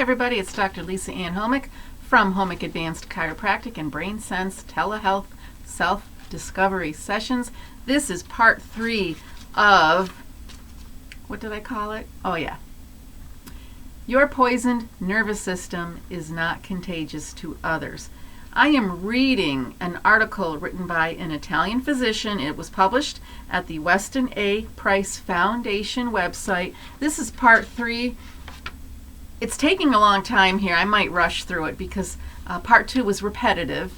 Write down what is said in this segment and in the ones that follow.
everybody, it's Dr. Lisa Ann Homick from Homick Advanced Chiropractic and Brain Sense Telehealth Self-Discovery Sessions. This is part 3 of, what did I call it? Oh yeah. Your poisoned nervous system is not contagious to others. I am reading an article written by an Italian physician. It was published at the Weston A. Price Foundation website. This is part 3. It's taking a long time here. I might rush through it because part 2 was repetitive.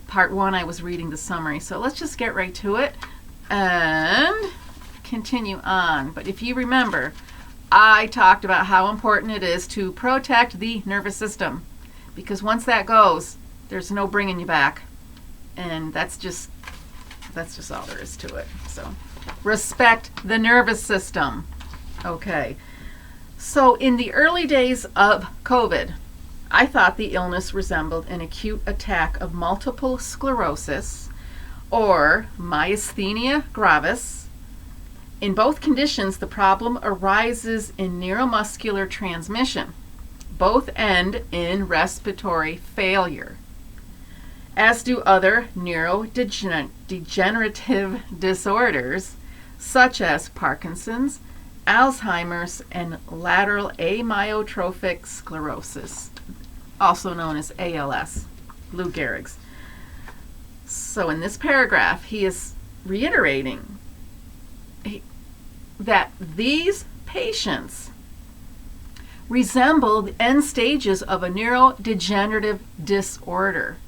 Part 1 I was reading the summary. So let's just get right to it and continue on. But if you remember, I talked about how important it is to protect the nervous system, because once that goes, there's no bringing you back. And that's just all there is to it. So respect the nervous system. Okay. So in the early days of COVID, I thought the illness resembled an acute attack of multiple sclerosis or myasthenia gravis. In both conditions, the problem arises in neuromuscular transmission. Both end in respiratory failure, as do other neurodegenerative disorders such as Parkinson's, Alzheimer's, and lateral amyotrophic sclerosis, also known as ALS, Lou Gehrig's. So in this paragraph, he is reiterating that these patients resemble the end stages of a neurodegenerative disorder,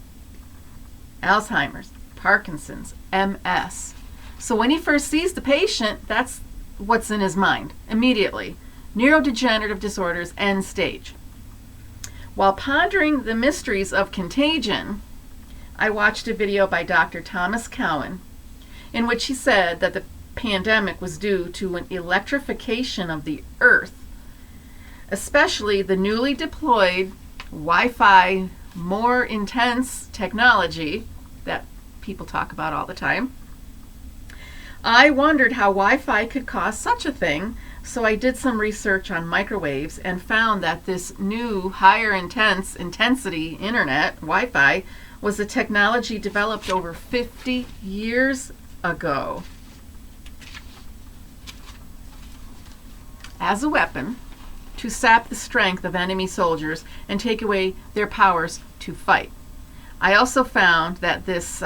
Alzheimer's, Parkinson's, MS. So when he first sees the patient, that's what's in his mind immediately. Neurodegenerative disorders, end stage. While pondering the mysteries of contagion, I watched a video by Dr. Thomas Cowan in which he said that the pandemic was due to an electrification of the earth, especially the newly deployed Wi-Fi, more intense technology that people talk about all the time. I wondered how Wi-Fi could cause such a thing, so I did some research on microwaves and found that this new higher intensity internet, Wi-Fi, was a technology developed over 50 years ago as a weapon to sap the strength of enemy soldiers and take away their powers to fight. I also found that this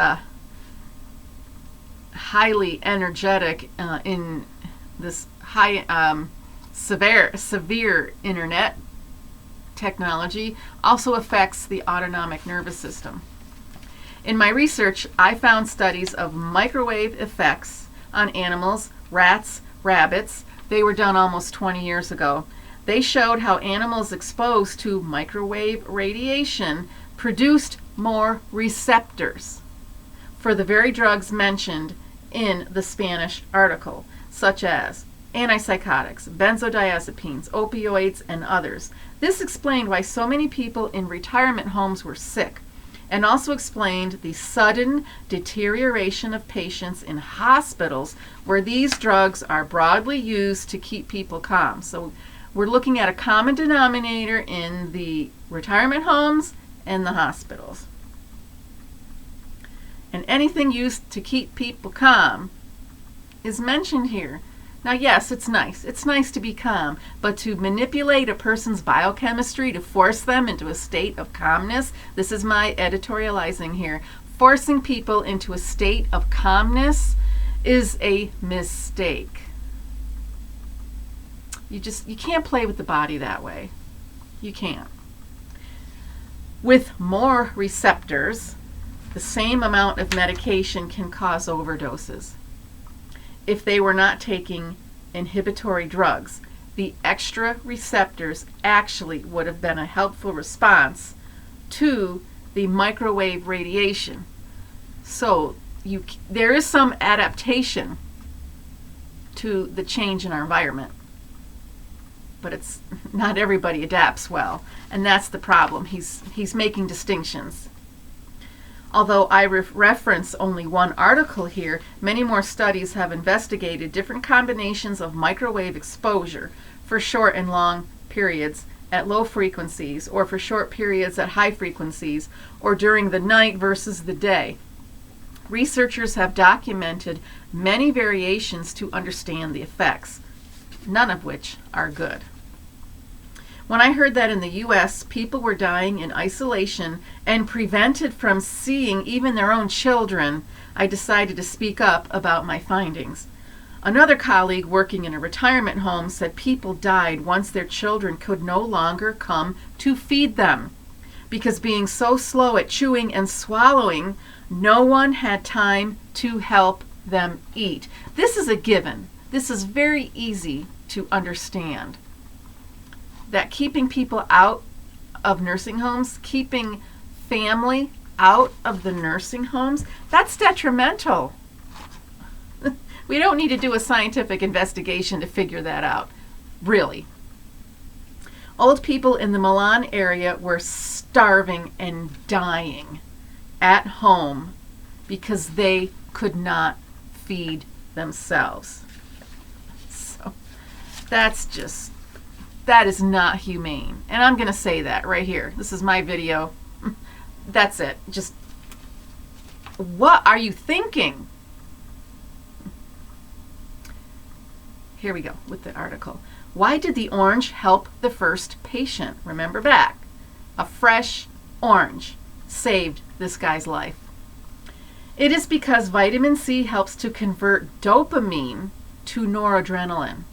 highly energetic in this high severe internet technology also affects the autonomic nervous system. In my research, I found studies of microwave effects on animals, rats, rabbits. They were done almost 20 years ago. They showed how animals exposed to microwave radiation produced more receptors for the very drugs mentioned in the Spanish article, such as antipsychotics, benzodiazepines, opioids, and others. This explained why so many people in retirement homes were sick, and also explained the sudden deterioration of patients in hospitals where these drugs are broadly used to keep people calm. So we're looking at a common denominator in the retirement homes and the hospitals. And anything used to keep people calm is mentioned here. Now, yes, it's nice. It's nice to be calm, but to manipulate a person's biochemistry to force them into a state of calmness, this is my editorializing here, forcing people into a state of calmness is a mistake. You can't play with the body that way. You can't. With more receptors, the same amount of medication can cause overdoses. If they were not taking inhibitory drugs, the extra receptors actually would have been a helpful response to the microwave radiation. So there is some adaptation to the change in our environment, but it's not everybody adapts well, and that's the problem. He's making distinctions. Although I reference only one article here, many more studies have investigated different combinations of microwave exposure for short and long periods at low frequencies, or for short periods at high frequencies, or during the night versus the day. Researchers have documented many variations to understand the effects, none of which are good. When I heard that in the U.S. people were dying in isolation and prevented from seeing even their own children, I decided to speak up about my findings. Another colleague working in a retirement home said people died once their children could no longer come to feed them, because being so slow at chewing and swallowing, no one had time to help them eat. This is a given. This is very easy to understand. That keeping people out of nursing homes, keeping family out of the nursing homes, that's detrimental. We don't need to do a scientific investigation to figure that out, really. Old people in the Milan area were starving and dying at home because they could not feed themselves. So that is not humane. And I'm going to say that right here. This is my video. That's it. Just, what are you thinking? Here we go with the article. Why did the orange help the first patient? Remember back. A fresh orange saved this guy's life. It is because vitamin C helps to convert dopamine to noradrenaline,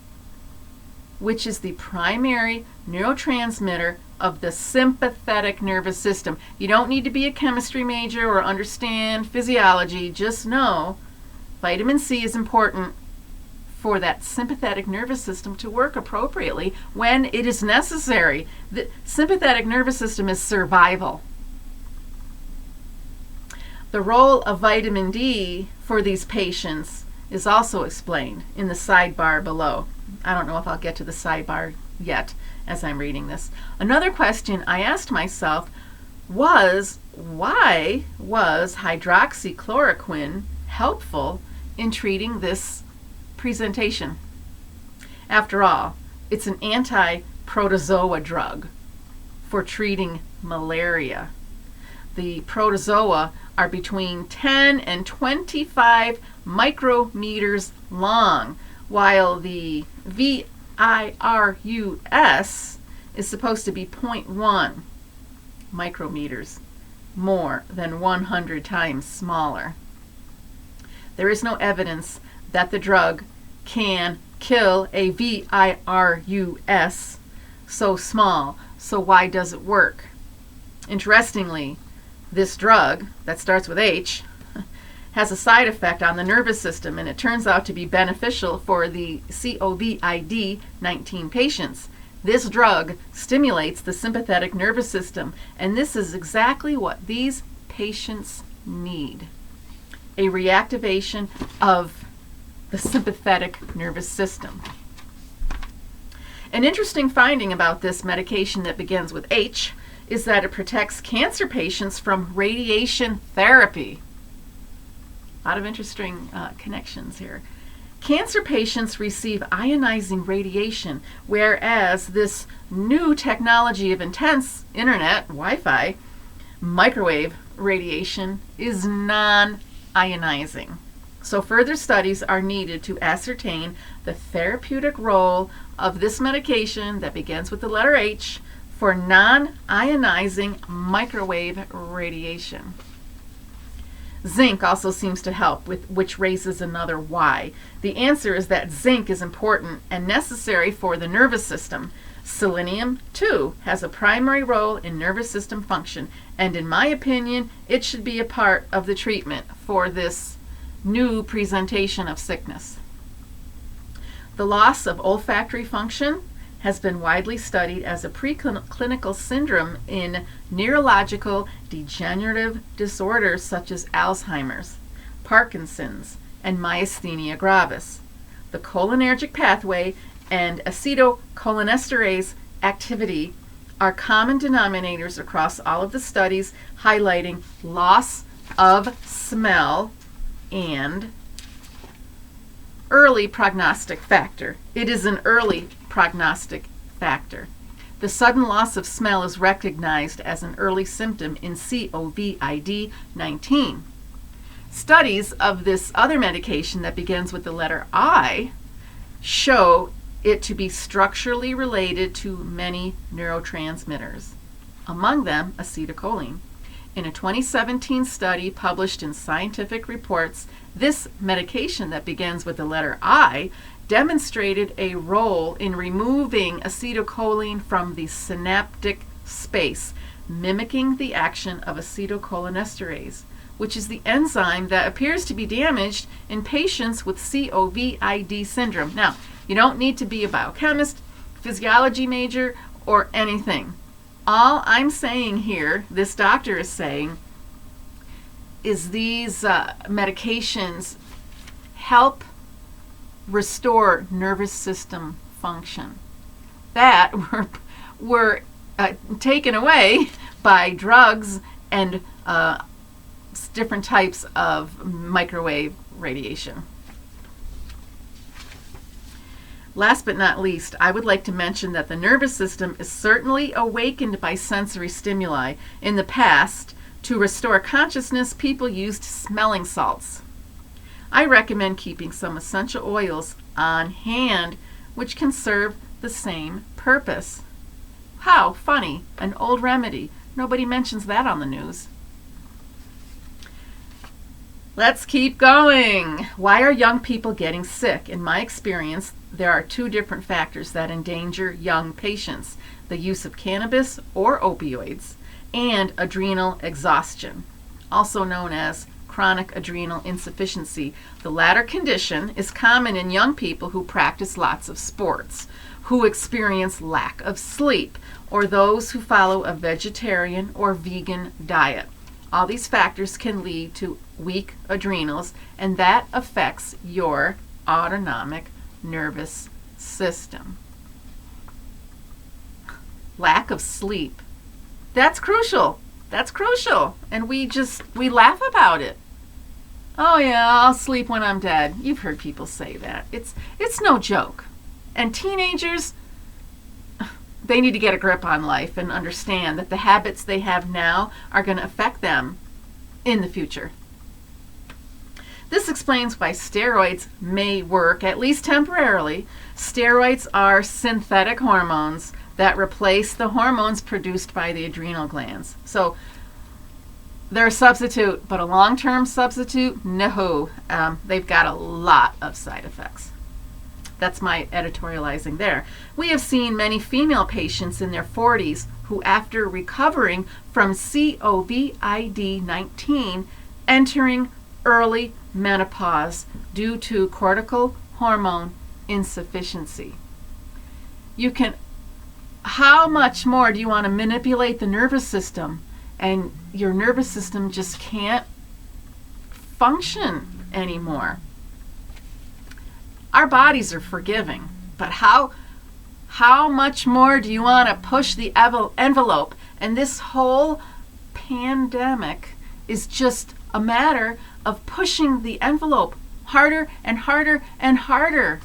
which is the primary neurotransmitter of the sympathetic nervous system. You don't need to be a chemistry major or understand physiology. Just know vitamin C is important for that sympathetic nervous system to work appropriately when it is necessary. The sympathetic nervous system is survival. The role of vitamin D for these patients is also explained in the sidebar below. I don't know if I'll get to the sidebar yet as I'm reading this. Another question I asked myself was, why was hydroxychloroquine helpful in treating this presentation? After all, it's an anti-protozoa drug for treating malaria. The protozoa are between 10 and 25 micrometers long, while the virus is supposed to be 0.1 micrometers, more than 100 times smaller. There is no evidence that the drug can kill a virus so small, so why does it work? Interestingly, this drug that starts with H has a side effect on the nervous system, and it turns out to be beneficial for the COVID-19 patients. This drug stimulates the sympathetic nervous system, and this is exactly what these patients need. A reactivation of the sympathetic nervous system. An interesting finding about this medication that begins with H is that it protects cancer patients from radiation therapy. A lot of interesting connections here. Cancer patients receive ionizing radiation, whereas this new technology of intense internet, Wi-Fi, microwave radiation is non-ionizing. So further studies are needed to ascertain the therapeutic role of this medication that begins with the letter H for non-ionizing microwave radiation. Zinc also seems to help, which raises another why. The answer is that zinc is important and necessary for the nervous system. Selenium, too, has a primary role in nervous system function, and in my opinion, it should be a part of the treatment for this new presentation of sickness. The loss of olfactory function has been widely studied as a preclinical syndrome in neurological degenerative disorders such as Alzheimer's, Parkinson's, and myasthenia gravis. The cholinergic pathway and acetylcholinesterase activity are common denominators across all of the studies, highlighting loss of smell and early prognostic factor. It is an early prognostic factor. The sudden loss of smell is recognized as an early symptom in COVID-19. Studies of this other medication that begins with the letter I show it to be structurally related to many neurotransmitters, among them acetylcholine. In a 2017 study published in Scientific Reports, this medication that begins with the letter I demonstrated a role in removing acetylcholine from the synaptic space, mimicking the action of acetylcholinesterase, which is the enzyme that appears to be damaged in patients with COVID syndrome. Now, you don't need to be a biochemist, physiology major, or anything. All I'm saying here, this doctor is saying, is these medications help restore nervous system function that were taken away by drugs and different types of microwave radiation. Last but not least, I would like to mention that the nervous system is certainly awakened by sensory stimuli. In the past, to restore consciousness, people used smelling salts. I recommend keeping some essential oils on hand, which can serve the same purpose. How funny, an old remedy. Nobody mentions that on the news. Let's keep going. Why are young people getting sick? In my experience, there are two different factors that endanger young patients: the use of cannabis or opioids and adrenal exhaustion, also known as chronic adrenal insufficiency. The latter condition is common in young people who practice lots of sports, who experience lack of sleep, or those who follow a vegetarian or vegan diet. All these factors can lead to weak adrenals, and that affects your autonomic nervous system. Lack of sleep. That's crucial. That's crucial. And we laugh about it. Oh yeah, I'll sleep when I'm dead. You've heard people say that. It's no joke. And teenagers, they need to get a grip on life and understand that the habits they have now are going to affect them in the future. This explains why steroids may work, at least temporarily. Steroids are synthetic hormones that replace the hormones produced by the adrenal glands. So they're a substitute, but a long-term substitute, no. They've got a lot of side effects. That's my editorializing there. We have seen many female patients in their 40s who, after recovering from COVID-19, entering early menopause due to cortical hormone insufficiency. How much more do you want to manipulate the nervous system, and your nervous system just can't function anymore? Our bodies are forgiving, but how much more do you want to push the envelope? And this whole pandemic is just a matter of pushing the envelope harder and harder and harder.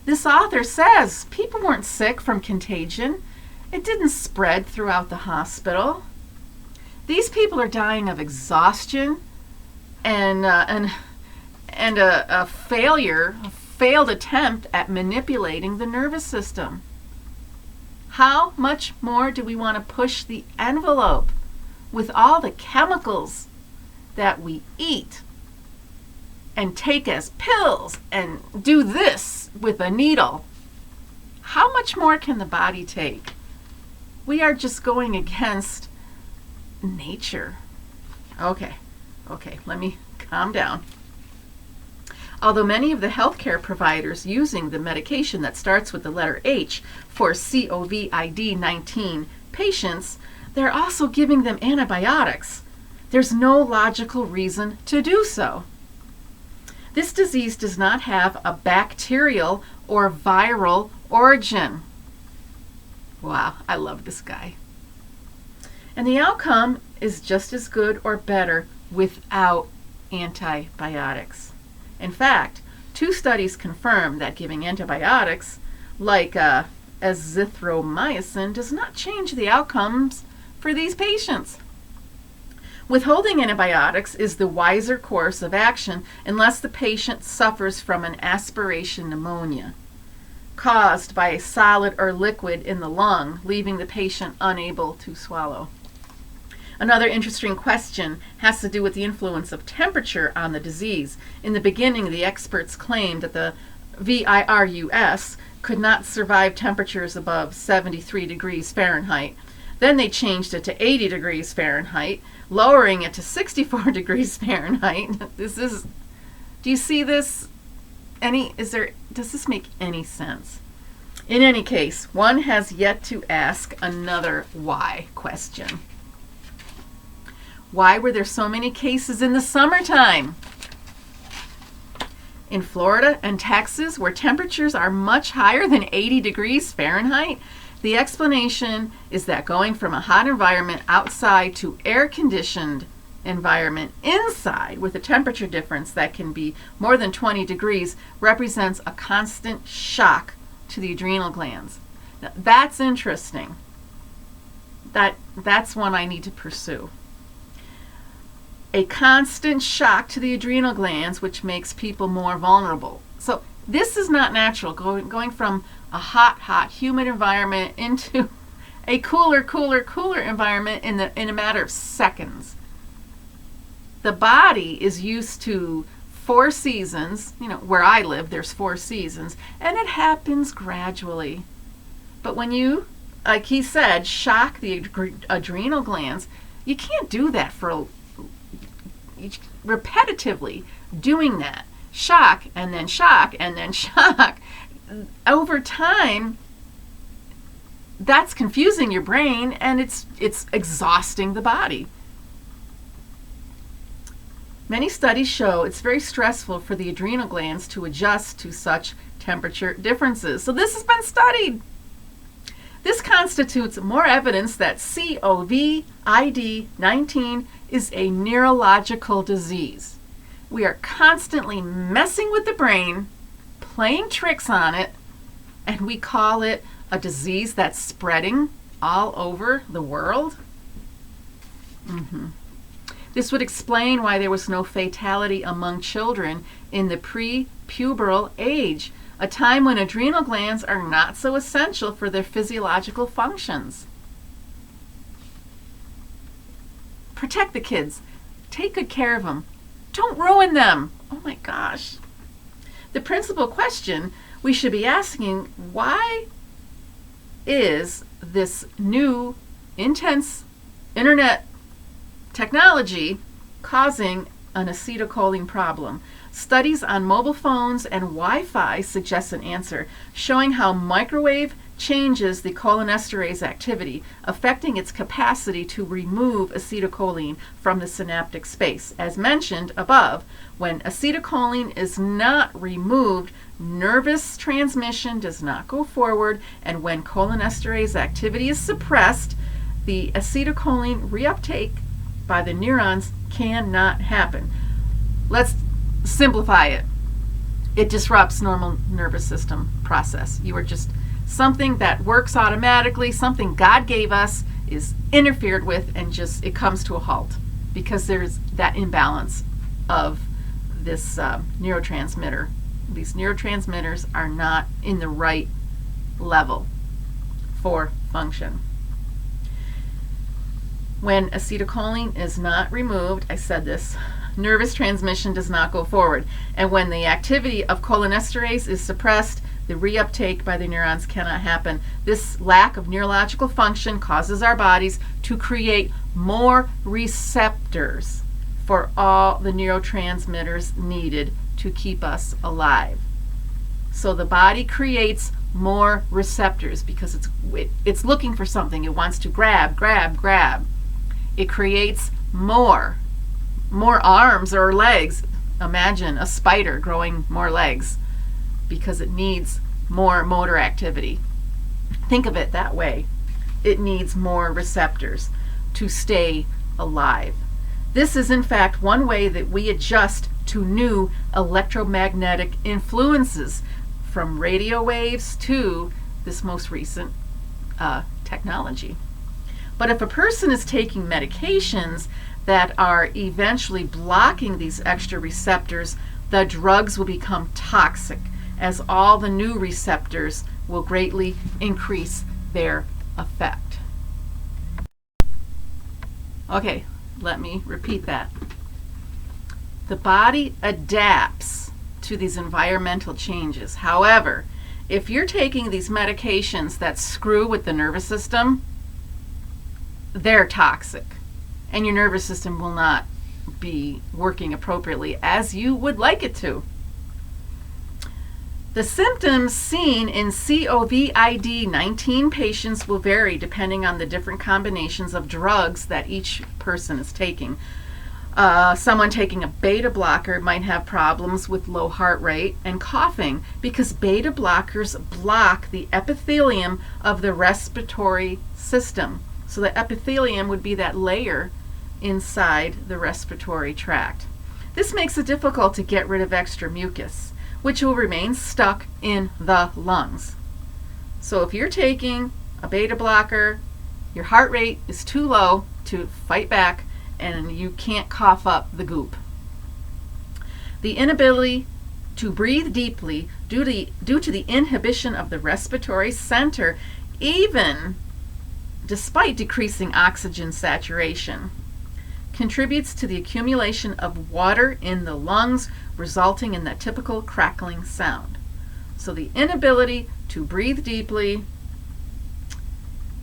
This author says people weren't sick from contagion. It didn't spread throughout the hospital. These people are dying of exhaustion and a failed attempt at manipulating the nervous system. How much more do we want to push the envelope with all the chemicals that we eat and take as pills and do this with a needle? How much more can the body take? We are just going against nature. Okay, let me calm down. Although many of the healthcare providers using the medication that starts with the letter H for COVID-19 patients, they're also giving them antibiotics. There's no logical reason to do so. This disease does not have a bacterial or viral origin. Wow, I love this guy. And the outcome is just as good or better without antibiotics. In fact, 2 studies confirm that giving antibiotics like azithromycin does not change the outcomes for these patients. Withholding antibiotics is the wiser course of action unless the patient suffers from an aspiration pneumonia caused by a solid or liquid in the lung, leaving the patient unable to swallow. Another interesting question has to do with the influence of temperature on the disease. In the beginning, the experts claimed that the virus could not survive temperatures above 73 degrees Fahrenheit. Then they changed it to 80 degrees Fahrenheit, lowering it to 64 degrees Fahrenheit. Do you see this? Does this make any sense? In any case, one has yet to ask another why question. Why were there so many cases in the summertime? In Florida and Texas, where temperatures are much higher than 80 degrees Fahrenheit, the explanation is that going from a hot environment outside to air-conditioned environment inside with a temperature difference that can be more than 20 degrees represents a constant shock to the adrenal glands. Now, that's interesting. That's one I need to pursue. A constant shock to the adrenal glands, which makes people more vulnerable. So this is not natural, going from a hot, humid environment into a cooler environment in a matter of seconds. The body is used to 4 seasons. Where I live, there's 4 seasons, and it happens gradually. But when you, like he said, shock the adrenal glands, you can't do that repetitively. Doing that, shock and then shock and then shock, over time, that's confusing your brain, and it's exhausting the body. Many studies show it's very stressful for the adrenal glands to adjust to such temperature differences. So this has been studied. This constitutes more evidence that COVID-19 is a neurological disease. We are constantly messing with the brain, playing tricks on it, and we call it a disease that's spreading all over the world. This would explain why there was no fatality among children in the pre-pubertal age, a time when adrenal glands are not so essential for their physiological functions. Protect the kids. Take good care of them. Don't ruin them. Oh my gosh. The principal question we should be asking, why is this new intense internet technology causing an acetylcholine problem? Studies on mobile phones and Wi-Fi suggest an answer, showing how microwave changes the cholinesterase activity, affecting its capacity to remove acetylcholine from the synaptic space. As mentioned above, when acetylcholine is not removed, nervous transmission does not go forward, and when cholinesterase activity is suppressed, the acetylcholine reuptake by the neurons cannot happen. Let's simplify it. It disrupts normal nervous system process. You are just something that works automatically, something God gave us is interfered with, and just it comes to a halt because there's that imbalance of this neurotransmitter. These neurotransmitters are not in the right level for function. When acetylcholine is not removed, I said this, nervous transmission does not go forward. And when the activity of cholinesterase is suppressed, the reuptake by the neurons cannot happen. This lack of neurological function causes our bodies to create more receptors for all the neurotransmitters needed to keep us alive. So the body creates more receptors because it's looking for something. It wants to grab. It creates more arms or legs. Imagine a spider growing more legs because it needs more motor activity. Think of it that way. It needs more receptors to stay alive. This is in fact one way that we adjust to new electromagnetic influences, from radio waves to this most recent technology. But if a person is taking medications that are eventually blocking these extra receptors, the drugs will become toxic, as all the new receptors will greatly increase their effect. Okay, let me repeat that. The body adapts to these environmental changes. However, if you're taking these medications that screw with the nervous system, they're toxic, and your nervous system will not be working appropriately as you would like it to. The symptoms seen in COVID-19 patients will vary depending on the different combinations of drugs that each person is taking. Someone taking a beta blocker might have problems with low heart rate and coughing because beta blockers block the epithelium of the respiratory system. So the epithelium would be that layer inside the respiratory tract. This makes it difficult to get rid of extra mucus, which will remain stuck in the lungs. So if you're taking a beta blocker, your heart rate is too low to fight back, and you can't cough up the goop. The inability to breathe deeply due to the inhibition of the respiratory center, even despite decreasing oxygen saturation, contributes to the accumulation of water in the lungs, resulting in that typical crackling sound. So the inability to breathe deeply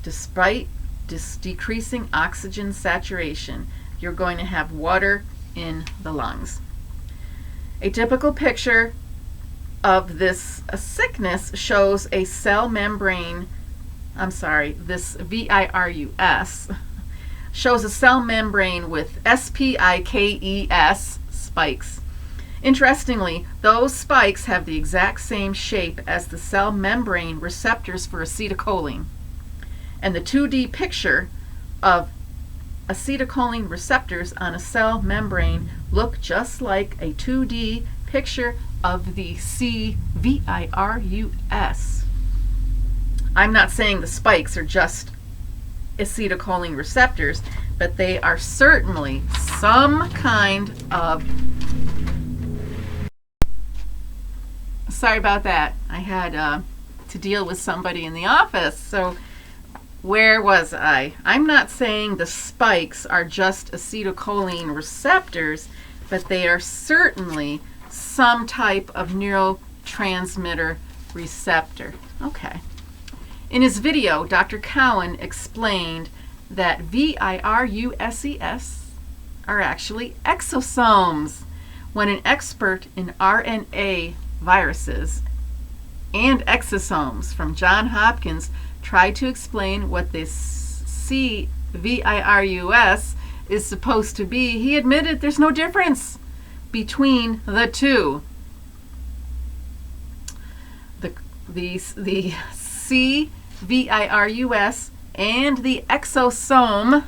despite decreasing oxygen saturation, you're going to have water in the lungs. A typical picture of this sickness shows a cell membrane, this virus shows a cell membrane with spikes, spikes. Interestingly, those spikes have the exact same shape as the cell membrane receptors for acetylcholine. And the 2D picture of acetylcholine receptors on a cell membrane look just like a 2D picture of the CVIRUS. I'm not saying the spikes are just acetylcholine receptors, but they are certainly some kind of... Sorry about that. I had to deal with somebody in the office. So where was I? I'm not saying the spikes are just acetylcholine receptors, but they are certainly some type of neurotransmitter receptor. Okay. In his video, Dr. Cowan explained that VIRUSES are actually exosomes. When an expert in RNA viruses and exosomes from Johns Hopkins tried to explain what this CVIRUS is supposed to be, he admitted there's no difference between the two. The CVIRUS and the exosome,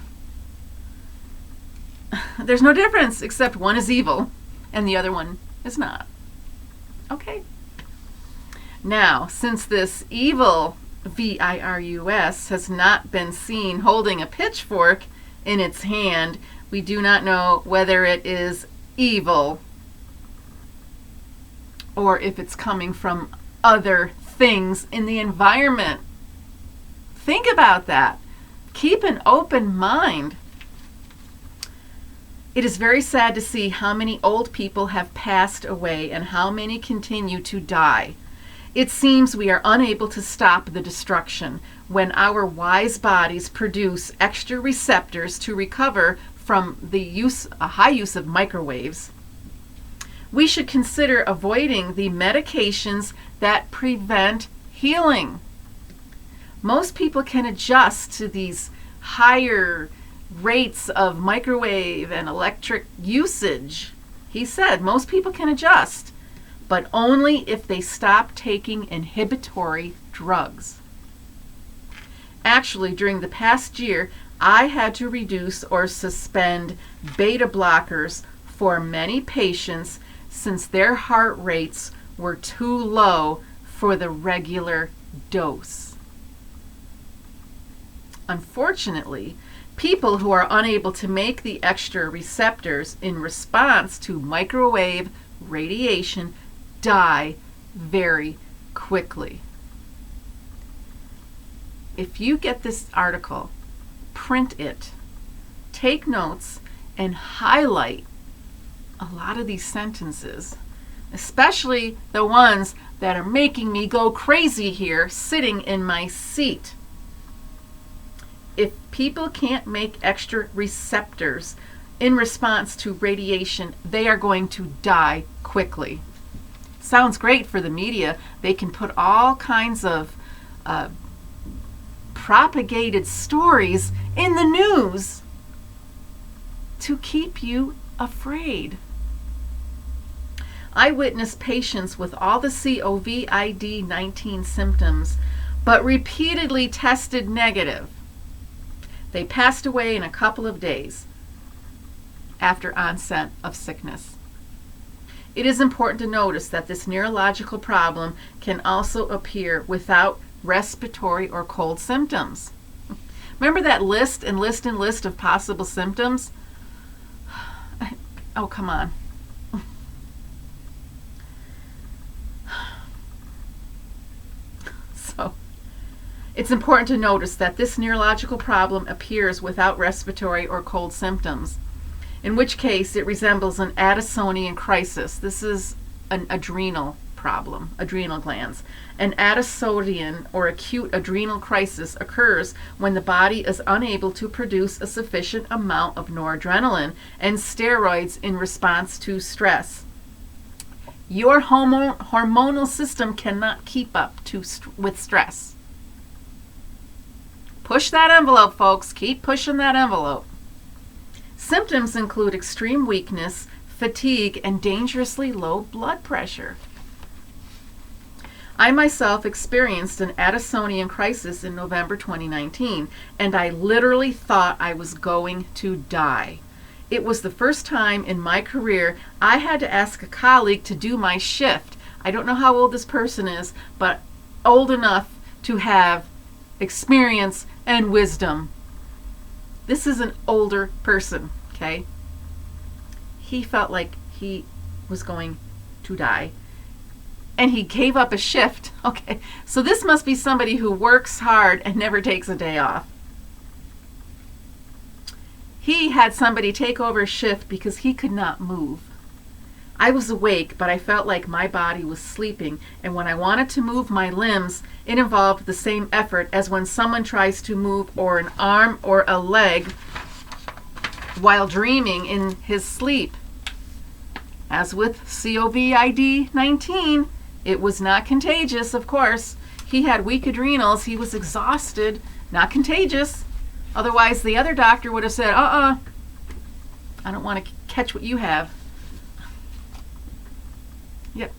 there's no difference except one is evil and the other one is not. Okay. Now, since this evil VIRUS has not been seen holding a pitchfork in its hand, we do not know whether it is evil or if it's coming from other things in the environment. Think about that. Keep an open mind. It is very sad to see how many old people have passed away and how many continue to die. It seems we are unable to stop the destruction when our wise bodies produce extra receptors to recover from a high use of microwaves. We should consider avoiding the medications that prevent healing. Most people can adjust to these higher rates of microwave and electric usage. He said most people can adjust, but only if they stop taking inhibitory drugs. Actually, during the past year, I had to reduce or suspend beta blockers for many patients since their heart rates were too low for the regular dose. Unfortunately, people who are unable to make the extra receptors in response to microwave radiation die very quickly. If you get this article, print it, take notes, and highlight a lot of these sentences, especially the ones that are making me go crazy here sitting in my seat. If people can't make extra receptors in response to radiation, they are going to die quickly. Sounds great for the media. They can put all kinds of propagated stories in the news to keep you afraid. I witnessed patients with all the COVID-19 symptoms, but repeatedly tested negative. They passed away in a couple of days after onset of sickness. It is important to notice that this neurological problem can also appear without respiratory or cold symptoms. Remember that list of possible symptoms? Oh, come on. So, it's important to notice that this neurological problem appears without respiratory or cold symptoms, in which case it resembles an Addisonian crisis. This is an adrenal problem, adrenal glands. An Addisonian or acute adrenal crisis occurs when the body is unable to produce a sufficient amount of noradrenaline and steroids in response to stress. Your hormonal system cannot keep up with stress. Push that envelope, folks. Keep pushing that envelope. Symptoms include extreme weakness, fatigue, and dangerously low blood pressure. I myself experienced an Addisonian crisis in November 2019, and I literally thought I was going to die. It was the first time in my career I had to ask a colleague to do my shift. I don't know how old this person is, but old enough to have experience and wisdom. This is an older person, okay? He felt like he was going to die. And he gave up a shift. Okay, so this must be somebody who works hard and never takes a day off. He had somebody take over a shift because he could not move. I was awake, but I felt like my body was sleeping, and when I wanted to move my limbs, it involved the same effort as when someone tries to move or an arm or a leg while dreaming in his sleep. As with COVID-19, it was not contagious, of course. He had weak adrenals. He was exhausted. Not contagious. Otherwise, the other doctor would have said, I don't want to catch what you have. Yep,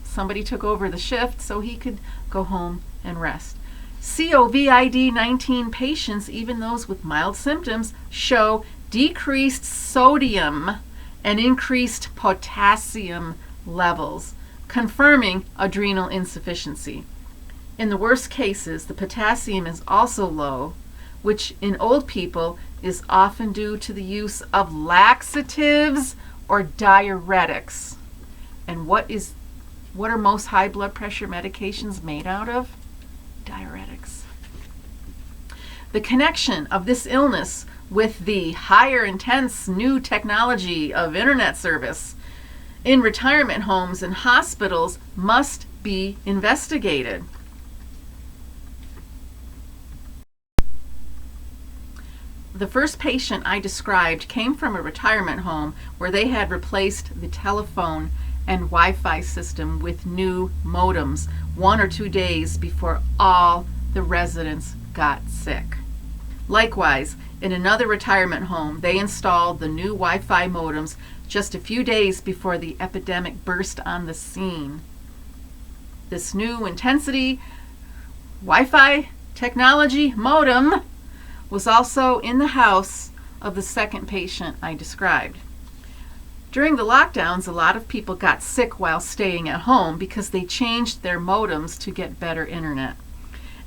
somebody took over the shift so he could go home and rest. COVID-19 patients, even those with mild symptoms, show decreased sodium and increased potassium levels, confirming adrenal insufficiency. In the worst cases, the potassium is also low, which in old people is often due to the use of laxatives or diuretics. And what are most high blood pressure medications made out of? Diuretics. The connection of this illness with the higher intense new technology of internet service in retirement homes and hospitals must be investigated. The first patient I described came from a retirement home where they had replaced the telephone and Wi-Fi system with new modems 1 or 2 days before all the residents got sick. Likewise, in another retirement home, they installed the new Wi-Fi modems just a few days before the epidemic burst on the scene. This new intensity Wi-Fi technology modem was also in the house of the second patient I described. During the lockdowns, a lot of people got sick while staying at home because they changed their modems to get better internet.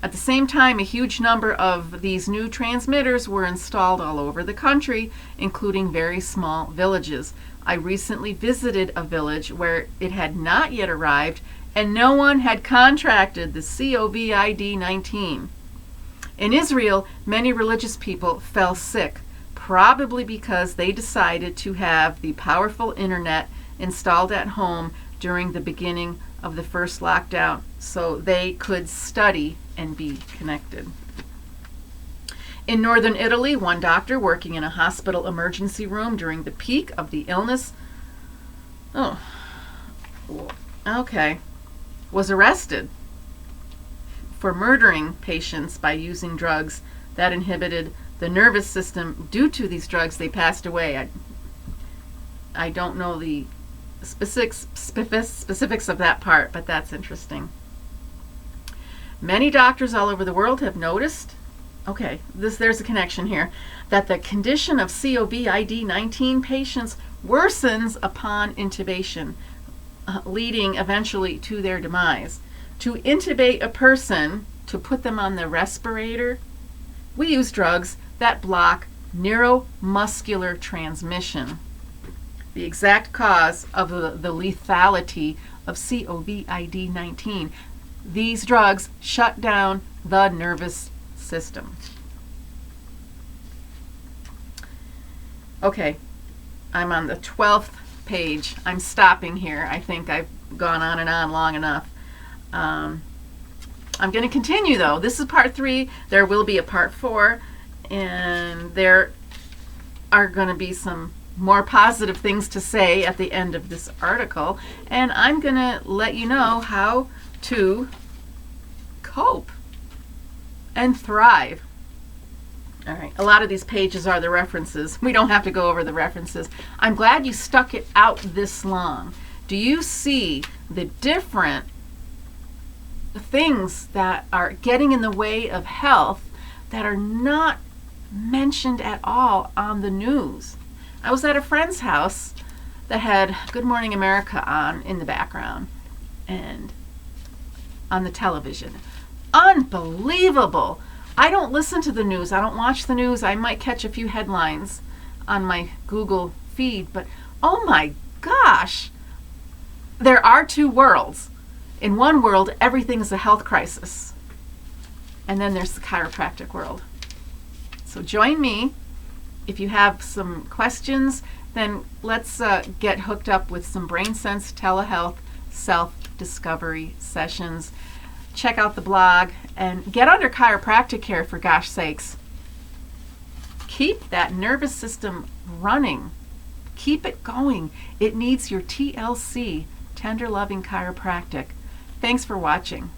At the same time, a huge number of these new transmitters were installed all over the country, including very small villages. I recently visited a village where it had not yet arrived and no one had contracted the COVID-19. In Israel, many religious people fell sick, probably because they decided to have the powerful internet installed at home during the beginning of the first lockdown so they could study and be connected. In northern Italy, one doctor working in a hospital emergency room during the peak of the illness was arrested for murdering patients by using drugs that inhibited the nervous system. Due to these drugs, they passed away. I don't know the specifics of that part, but that's interesting. Many doctors all over the world have noticed, there's a connection here, that the condition of COVID-19 patients worsens upon intubation, leading eventually to their demise. To intubate a person, to put them on the respirator, we use drugs that block neuromuscular transmission, the exact cause of the lethality of COVID-19. These drugs shut down the nervous system. Okay, I'm on the 12th page. I'm stopping here. I think I've gone on and on long enough. I'm going to continue, though. This is part 3. There will be a part 4, and there are going to be some more positive things to say at the end of this article, and I'm going to let you know how to cope and thrive. All right, a lot of these pages are the references. We don't have to go over the references. I'm glad you stuck it out this long. Do you see the different things that are getting in the way of health that are not mentioned at all on the news? I was at a friend's house that had Good Morning America on in the background and on the television. Unbelievable. I don't listen to the news. I don't watch the news. I might catch a few headlines on my Google feed, but oh my gosh, there are two worlds. In one world, everything is a health crisis. And then there's the chiropractic world. So join me. If you have some questions, then let's get hooked up with some BrainSense telehealth self-discovery sessions. Check out the blog and get under chiropractic care, for gosh sakes. Keep that nervous system running. Keep it going. It needs your TLC, Tender Loving Chiropractic. Thanks for watching.